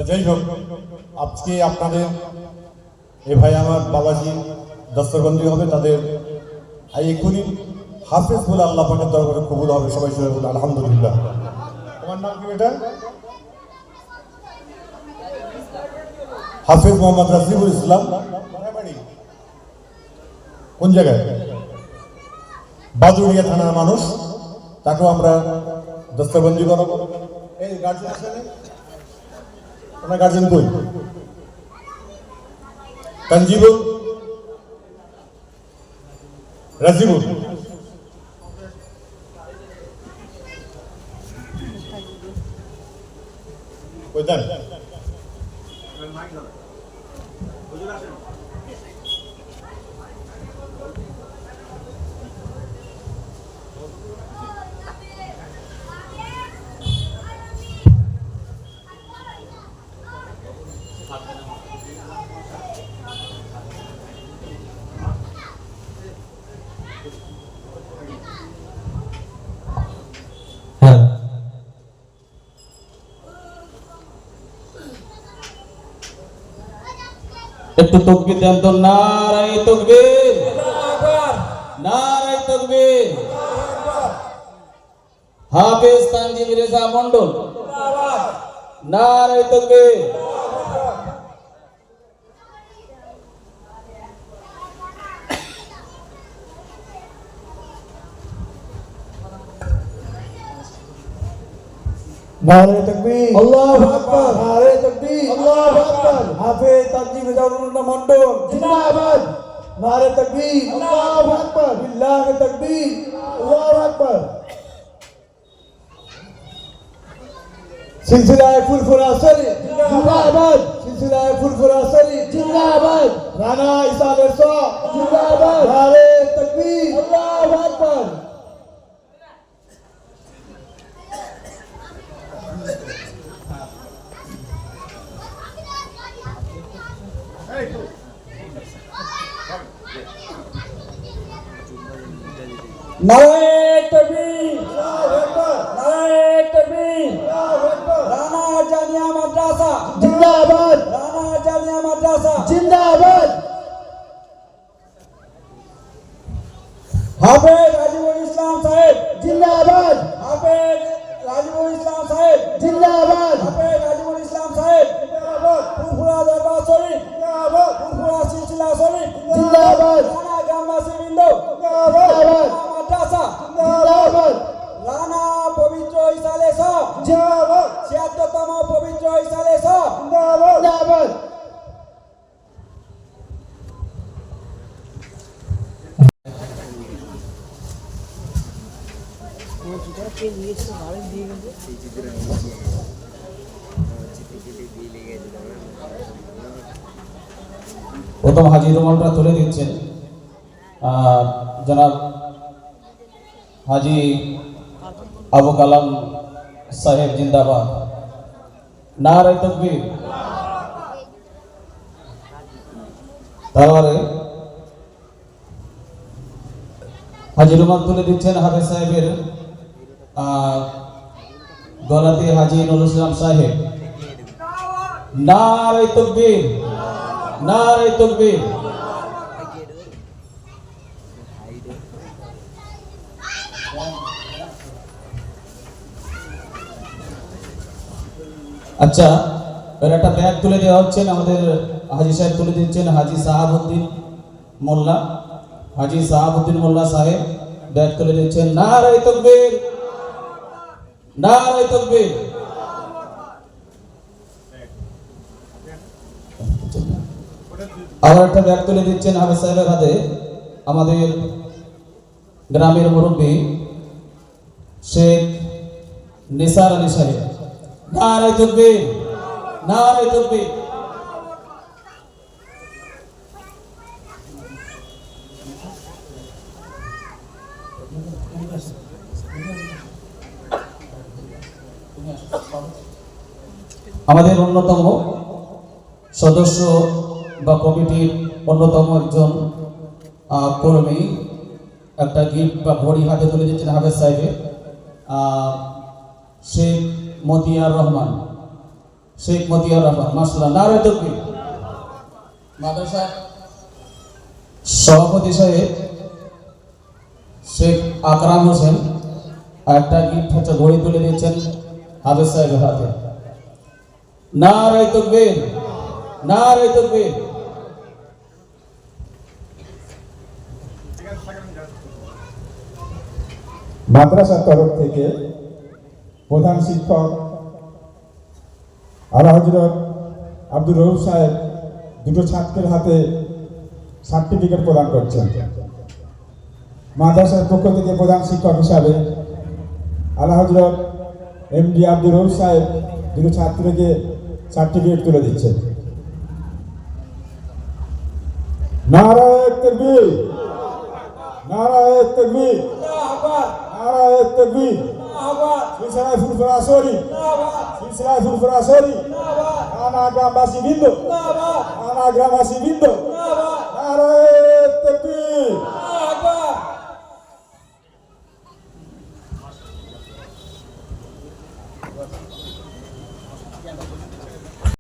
যাই হোক, আজকে আপনাদের এ ভাই আমার বাবাজি দস্তরবন্দি হবে, তাদের এক্ষুনি হাফেজ বলে আল্লাহ পাকের দরবারে কবুল হবে। সবাই সবাই বলে আলহামদুলিল্লাহ। তোমার নাম কি বেটা? হাফেজ মোহাম্মদ রাজিবুল ইসলাম। কোন জায়গায়? বাদুড়িয়া থানার মানুষ। তাকেও আমরা দস্তরবন্দি করাবো। এই গার্জেন আসেন, ওনার গার্জেন কই? তানজিবুল রাজিবুল কই দেন? একটু তাকবীর দেন তো। নারায়ে তাকবীর, নারায়ে তাকবীর। হাফেজ তানজিম রেজা মন্ডল, নারায়ে তাকবীর। नारे तकबीर, अल्लाहु আকবার, नारे तकबीर, अल्लाहु আকবার। हाफिज तानजीम रेजा मंडल जिंदाबाद। नारे तकबीर, अल्लाहु আকবার, बिल्लाह तकबीर, अल्लाहु আকবার। सिलसिला फुलफुरा सरी जिंदाबाद, सिलसिला फुलफुरा सरी जिंदाबाद। राना इसाले सा जिंदाबाद। नारे तकबीर, अल्लाहु আকবার। নারায়ে তাকবীর, নারায়ে তাকবীর। রানা জামিয়া মাদ্রাসা जिंदाबाद, রানা জামিয়া মাদ্রাসা जिंदाबाद। হাফেজ রাজিবুল ইসলাম সাহেব जिंदाबाद, হাফেজ রাজিবুল ইসলাম সাহেব जिंदाबाद। হাফেজ রাজিবুল ইসলাম সাহেব ফুরফুরা দরবার শরীফ ফুরফুরা সিলসিলা শরীফ जिंदाबाद, রানা গ্রামবাসী বৃন্দ जिंदाबाद, মাদ্রাসা जिंदाबाद, রানা পবিত্র ইসালে শাহ जिंदाबाद, ৭৬তম পবিত্র ইসালে শাহ जिंदाबाद। প্রথম হাজি রুমালটা তুলে দিচ্ছেন জনাব হাজি আবু কালাম সাহেব জিন্দাবাদ। নারায়ে তাকবীর। তারপরে হাজি রুমাল তুলে দিচ্ছেন হাফেজ সাহেবের গলাতে হাজি নুরুল ইসলাম সাহেব। নারায়ে তাকবীর, নারায়ে তাকবীর। আচ্ছা, এর একটা ব্যাগ তুলে দেওয়া হচ্ছে। আমাদের হাজি সাহেব তুলে দিচ্ছেন, হাজি সাহাবউদ্দিন মোল্লা, হাজি সাহাবউদ্দিন মোল্লা সাহেব ব্যাগ তুলে দিচ্ছেন। নারায়ে তাকবীর, নারায়ে তাকবীর। আবার একটা ব্যাগ তুলে দিচ্ছেন হাফেজ সাহেবের হাতে আমাদের গ্রামের মুরব্বী শেখ নিসার আলী সাহেব। নারায়ে তাকবীর, নারায়ে তাকবীর। আমাদের অন্যতম সদস্য বা কমিটির অন্যতম একজন কর্মী একটা গিফট বা ঘড়ি হাতে তুলে দিচ্ছেন হাফেজ সাহেবের শেখ মতিয়ার রহমান। শেখ মতিয়ার রহমান, মাশাআল্লাহ, নারে তাকবীর। মাদ্রাসা সভাপতি সাহেব শেখ আকরাম হোসেন একটা গিফট হচ্ছে ঘড়ি তুলে দিচ্ছেন হাফেজ সাহেবের হাতে। নারে তাকবীর, নারে তাকবীর। মাদ্রাসার তরফ থেকে প্রধান শিক্ষক আলা হযরত আব্দুর রউফ সাহেব দুটো ছাত্রের হাতে সার্টিফিকেট প্রদান করছেন। মাদ্রাসার পক্ষ থেকে প্রধান শিক্ষক হিসাবে আলা হযরত এমডি আব্দুর রউফ সাহেব দুটো ছাত্রকে সার্টিফিকেট তুলে দিচ্ছেন। নারায়ে তাকবীর, নারায়ে তাকবীর, নারায়ে তাকবীর, সিলসিলায়ে ফুরফুরা শরীফ, সিলসিলায়ে ফুরফুরা শরীফ, কানা গ্রামবাসী বৃন্দ, কানা গ্রামবাসী বৃন্দ, নারায়ে তাকবীর।